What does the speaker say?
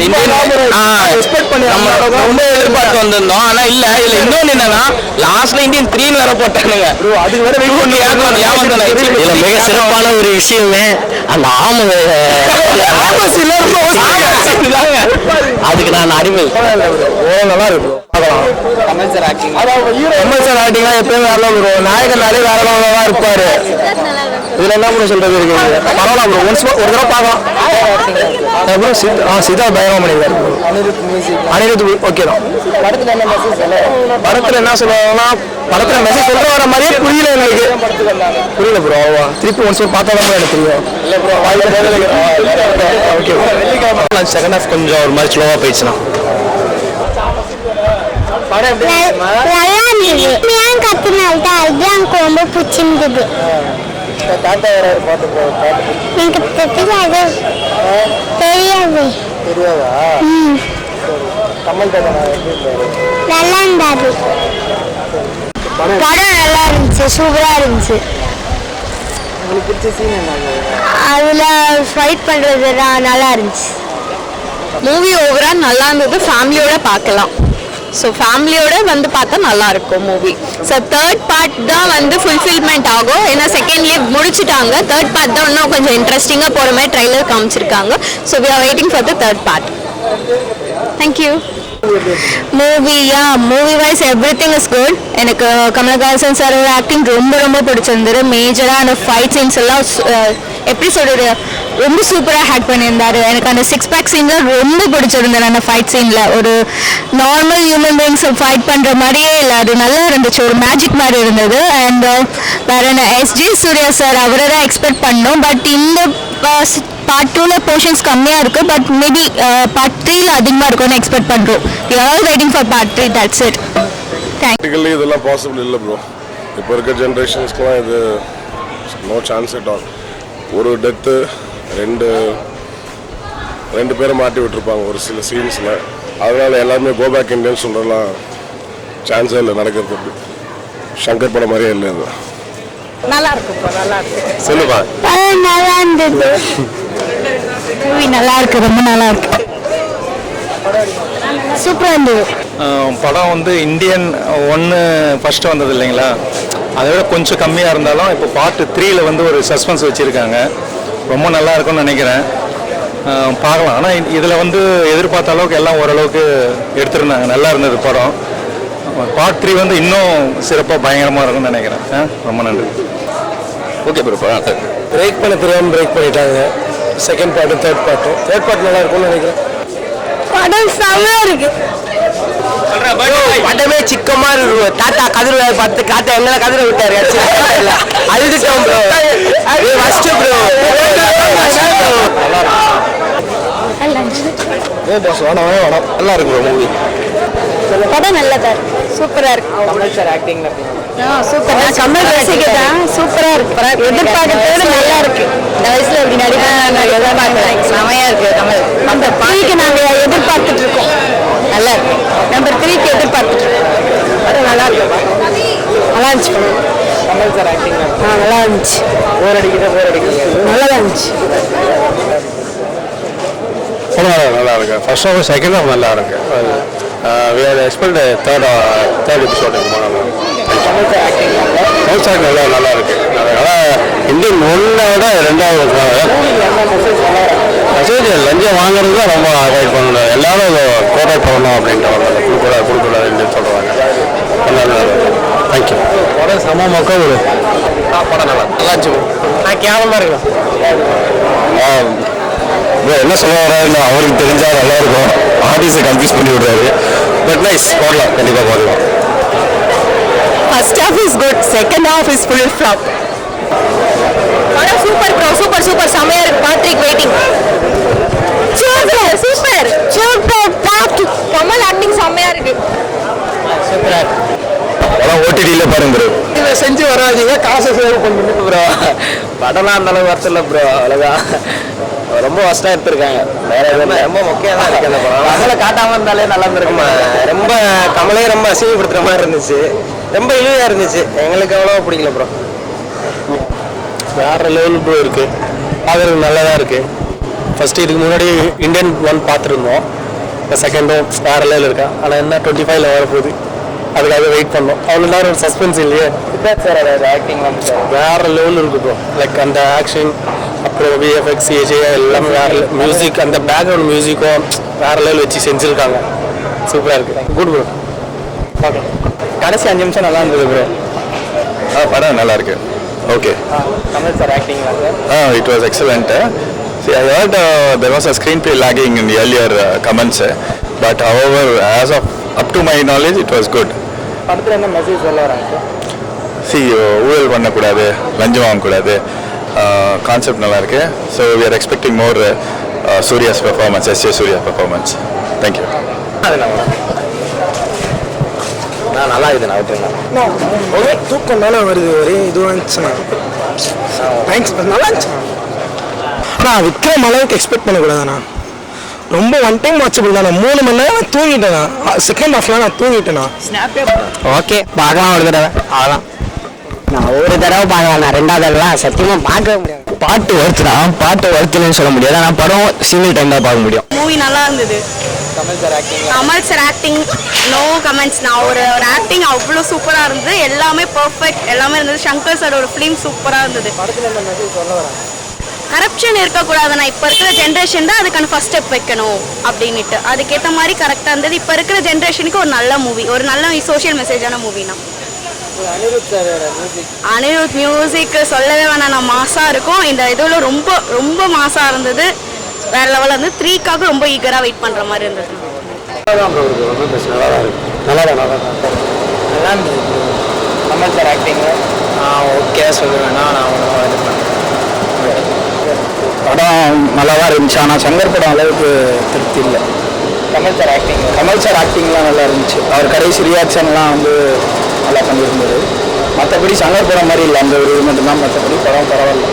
Expect பண்ணி நம்ம ரொம்ப எதிர்பார்த்து வந்திருந்தோம். ஆனா இல்ல இதுல இன்னொன்னு என்னன்னா லாஸ்ட்ல இந்தியன் 3 வேற போட்டானுங்க. அதுக்கு வேற வெயிட் பண்ணி இதுல மிக சிறப்பான ஒரு விஷயமே அந்த அதுக்கு நான் அடிமை. நல்லா இருக்கு கமல் சார் ஆக்டிங் எப்பயும் வேற ப்ரோ. நாயகனாலே வேற லெவலா இருப்பாரு. இதுல என்ன ப்ரோ சொல்றது இருக்கு. பரவாயில்ல ப்ரோ. ஒரு தடவை பார்க்கலாம். சீதா பயங்கரமா பண்ணிருக்காரு. அனிருத் ஓகே தான். படத்துல என்ன சொல்லுவாங்கன்னா படத்துல மெசேஜ் சொல்ற வர மாதிரியே புரியல எங்களுக்கு. புரியல ப்ரோ. திருப்பி ஒன்ஸ் பார்த்தா தான் எனக்கு தெரியும். ஓகே செகண்ட் ஹாஃப் கொஞ்சம் ஒரு மாதிரி ஸ்லோவா போயிடுச்சுன்னா எனக்கு ரொம்ப பிடிச்சிருந்தது. எனக்கு தெரியாது. நல்லா இருந்தது. படம் நல்லா இருந்துச்சு. சூப்பரா இருந்துச்சு. அதுல ஃபைட் பண்றது நல்லா இருந்துச்சு. மூவி ஓவரால் நல்லா இருந்தது. ஃபேமிலியோட பார்க்கலாம். ஸோ ஃபேமிலியோட வந்து பார்த்தா நல்லா இருக்கும் மூவி. ஸோ தேர்ட் பார்ட் தான் வந்து ஃபுல்ஃபில்மெண்ட் ஆகும். ஏன்னா செகண்ட் லீவ் முடிச்சுட்டாங்க. தேர்ட் பார்ட் தான் இன்னும் கொஞ்சம் இன்ட்ரெஸ்டிங்காக போகிற மாதிரி ட்ரைலர் காமிச்சிருக்காங்க. So we are waiting for the third part. Thank you. Movie wise everything is good. எனக்கு கமலஹாசன் சாரோட ஆக்டிங் ரொம்ப ரொம்ப பிடிச்சிருந்தது. மேஜராக அந்த ஃபைட் சீன்ஸ் எல்லாம் எப்படி சொல்றது ரொம்ப சூப்பராக ஹேக் பண்ணியிருந்தாரு. எனக்கு அந்த 6 பேக் சீன்லாம் ரொம்ப பிடிச்சிருந்தது. அந்த ஃபைட் சீனில் ஒரு நார்மல் ஹியூமன் பீயிங்ஸ் ஃபைட் பண்ணுற மாதிரியே இல்லை. அது நல்லா இருந்துச்சு. ஒரு மேஜிக் மாதிரி இருந்தது. அண்ட் வேற என்ன எஸ்ஜே சூர்யா சார் அவரை தான் எக்ஸ்பெக்ட் பண்ணோம். பட் இந்த பார்ட் 2ல போர்ஷன்ஸ் கம்மியாக இருக்குது. பட் மேபி பார்ட் 3ல அதிகமாக இருக்கும்னு எக்ஸ்பெக்ட் பண்ணுறோம். We are waiting for part 3. That's it. Thank you. இதெல்லாம் பாசிபிள் இல்லை ப்ரோ. இப்போ இருக்க ஜென்ரேஷன்ஸ்க்குலாம் இது நோ சான்ஸ் அட் ஆல். ஒரு டெத்து ரெண்டு பேரை மாட்டி விட்டுருப்பாங்க ஒரு சில சீன்ஸில். அதனால் எல்லாருமே கோ பேக் இண்டியன் சொல்கிறலாம் சான்ஸே இல்லை நடக்கிறதுக்கு. சங்கர் படம் மாதிரியே இல்லை இது. நல்லா இருக்குப்பா. நல்லா இருக்கு. சொல்லுப்பா. நல்லா இருந்தது. மூவி நல்லா இருக்கு. ரொம்ப நல்லா இருக்கு. சூப்பராக இருந்தது. படம் வந்து இந்தியன் 1 ஃபர்ஸ்ட் வந்தது இல்லைங்களா, அதை விட கொஞ்சம் கம்மியாக இருந்தாலும் இப்போ பார்ட் 3ல வந்து ஒரு சஸ்பென்ஸ் வச்சுருக்காங்க. ரொம்ப நல்லா இருக்கும்னு நினைக்கிறேன். பார்க்கலாம். ஆனால் இதில் வந்து எதிர்பார்த்த அளவுக்கு எல்லாம் ஓரளவுக்கு எடுத்துருந்தாங்க. நல்லா இருந்தது படம். பார்ட் 3 வந்து இன்னும் சிறப்பாக பயங்கரமாக இருக்கும்னு நினைக்கிறேன். ரொம்ப நன்றி. Okay bro. பிரேக் பண்ண தெரியாமல் பிரேக் பண்ணிட்டாங்க. செகண்ட் பார்ட்டும் தேர்ட் பார்ட் நல்லா இருக்கும்னு நினைக்கிறேன். படம் செம்மையா இருக்கு. படமே சிக்கமா இருக்கு. தாத்தா கதிர பார்த்து தாத்தா எங்களை கதிர விட்டாரு. அழுதுட்டோம் ப்ரோ. ஃபர்ஸ்ட் ப்ரோ நல்லா இருக்கு ப்ரோ மூவி. படம் நல்லதா இருக்கு. சூப்பரா இருக்கு. கமல் சார் ஆக்டிங்ல சூப்பர். நான் கமல் ரசிகதான். சூப்பரா இருக்கு. எதிர்பார்க்கறதோட நல்லா இருக்கு. இந்த வயசுல இப்படி நடிக்கிறேன். செமையா இருக்கு. கமல் நம்பர் 3க்கு நாங்க எதிர்பார்த்துட்டு இருக்கோம். நல்லா இருக்கு. நம்பர் 3க்கு எதிர்பார்த்துட்டு இருக்கோம். படம் நல்லா இருக்கு. நல்லா இருந்துச்சு. கமல் சார் ஆக்டிங்ல நல்லா இருந்துச்சு. போர் அடிக்குது. நல்லா இருந்துச்சு. நல்லா இருக்கு. ஃபர்ஸ்ட் ஹாஃப் செகண்ட் ஹாஃப் நல்லா இருக்கு. we are expect third episode நல்லா இருக்கு. இந்தியன் 1 விட 2வது மெசேஜ் லஞ்சம் வாங்குறது தான் ரொம்ப அவாய்ட் பண்ணணும். எல்லாரும் கோஆப்ரேட் பண்ணணும் அப்படின்ட்டு கொடுக்கூடாதுன்னு சொல்கிறாங்க. தேங்க்யூ. படம் சம மக்கள் ஒரு படம் நல்லாச்சு. நான் கேவலமாக இருக்கேன். என்ன சொல்ல வர்றாருன்னு அவருக்கு தெரிஞ்சா நல்லா இருக்கும். ஆடியன்ஸை கன்ஃபியூஸ் பண்ணி விடுறாரு. But nice. போடலாம். கண்டிப்பாக போடலாம். First half is good. Second half is full flop. படம் சூப்பர் ப்ரோ. சூப்பர் செமையா இருக்கு. Patrick waiting. Super. Kamal acting செமையா இருக்கு. சூப்பரா இருக்கு. படம் ஓடிடியில் பாருங்க ப்ரோ. இதை செஞ்சு வராதீங்க. காசை சேவ் பண்ணுங்க ப்ரோ. படம்லாம் அந்த அளவுக்கு வரல ப்ரோ. அவ்வளோதான். ரொம்ப வஸ்டாக எடுத்துருக்காங்க. வேற எதுவுமே ரொம்ப முக்கியம் தான் இருக்கு. அந்த படம் கமலை காட்டாமல் இருந்தாலே நல்லா இருந்திருக்குமா. ரொம்ப கமலே ரொம்ப அசிங்கப்படுத்துகிற மாதிரி இருந்துச்சு. ரொம்ப இழிவாக இருந்துச்சு. எங்களுக்கு அவ்வளோ பிடிக்கல ப்ரோ. வேற லெவல் ப்ரோ இருக்கு. பார்க்குறதுக்கு நல்லா தான் இருக்கு. ஃபஸ்ட்டு இதுக்கு முன்னாடி இந்தியன் 1 பார்த்துருந்தோம். இப்போ செகண்டும் வேறு லெவலில் இருக்கா. ஆனால் என்ன 25ல் வரப்போகுது, அதுக்காக வெயிட் பண்ணோம். அவ்வளோ நேரம் ஒரு சஸ்பென்ஸ் இல்லையே. சார் அதாவது ஆக்டிங்லாம் வேறு லெவலில் இருக்கு ப்ரோ. லைக் அந்த ஆக்ஷன், அப்புறம் விஎஃப்எக்ஸ், ஏஜே எல்லாமே வேறு மியூசிக், அந்த பேக்ரவுண்ட் மியூசிக்கும் வேறு லெவல் வச்சு செஞ்சுருக்காங்க. சூப்பராக இருக்குது. Good bro. ஓகே, கடைசி 5 நிமிஷம் நல்லா இருந்தது ப்ரோ. படம் நல்லா இருக்கு. ஓகே. கமல் சார் ஆக்டிங்லாம் sir it was excellent. See, I heard there was a screenplay lagging in the earlier comments, but however, as of up to my knowledge, it was good. படத்தில் என்ன மெசேஜ் சொல்ல வராங்க sir? See, ஊழல் பண்ணக்கூடாது, லஞ்சம் வாங்கக்கூடாது, concept நல்லா இருக்கு. So we are expecting more Surya's performance, S.J. Surya performance. Thank you. நல்லா இருக்குண்ணா விட்டுருங்க. ஒரே தூக்கம் தானே வருது, ஒரே இதுவாக இருந்துச்சுண்ணா. தேங்க்ஸ், நல்லா இருந்துச்சு. ஆனால் விக்ரம் அளவுக்கு எக்ஸ்பெக்ட் பண்ணக்கூடாதுண்ணா. ரொம்ப ஒன் டைம் வாட்சபிள் தானே. 3 மணி நேரம் தூங்கிட்டேண்ணா. செகண்ட் ஹாஃப்லாம் நான் தூங்கிட்டேண்ணா. ஓகே, பார்க்கலாம் ஒரு தடவை, அவ்வளோதான். நான் ஒரு தடவை பார்க்கலாம், 2வது தடவை சத்தியமாக பார்க்கவே முடியாது. பாட்டு வருத்துலன்னு சொல்ல முடியாது. ஆனால் படம் சிங்கிள் டைம் தான் பார்க்க முடியும். மூவி நல்லா இருந்தது. Kamal sir acting no comments. நான் ஒரு ஆக்டிங் அவ்வளோ சூப்பராக இருந்தது. எல்லாமே பர்ஃபெக்ட், எல்லாமே இருந்தது. சங்கர் சார் ஒரு ஃபிலிம் சூப்பராக இருந்தது. கரப்ஷன் இருக்கக்கூடாதுண்ணா. இப்போ இருக்கிற ஜென்ரேஷன் தான் அதுக்கான ஃபர்ஸ்ட் ஸ்டெப் வைக்கணும் அப்படின்ட்டு அதுக்கேற்ற மாதிரி கரெக்டாக இருந்தது. இப்போ இருக்கிற ஜென்ரேஷனுக்கு ஒரு நல்ல மூவி, ஒரு நல்ல சோஷியல் மெசேஜான மூவினா. அனிருத் மியூசிக் சொல்லவே வேணாம், நான் மாசாக இருக்கும். இந்த இதில் ரொம்ப ரொம்ப மாசாக இருந்தது. வேற லெவலில் இருந்து 3க்காக ரொம்ப ஈகராக வெயிட் பண்ணுற மாதிரி இருந்தது. நல்லா இருந்தது. கமல் சார் ஆக்டிங் ஓகே சொல்லுவேன்னா நான் ஒன்றும் இது பண்ணேன். படம் நல்லா தான் இருந்துச்சு. ஆனால் சங்கர் படம் அளவுக்கு திருப்தி இல்லை. கமல் சார் ஆக்டிங்லாம் நல்லா இருந்துச்சு. அவர் கடைசி ரியாக்ஷன்லாம் வந்து நல்லா பண்ணியிருந்தது. மற்றபடி சங்கர் படம் மாதிரி இல்லை, அந்த ஒரு இது மட்டும்தான். மற்றபடி படம் பரவாயில்ல.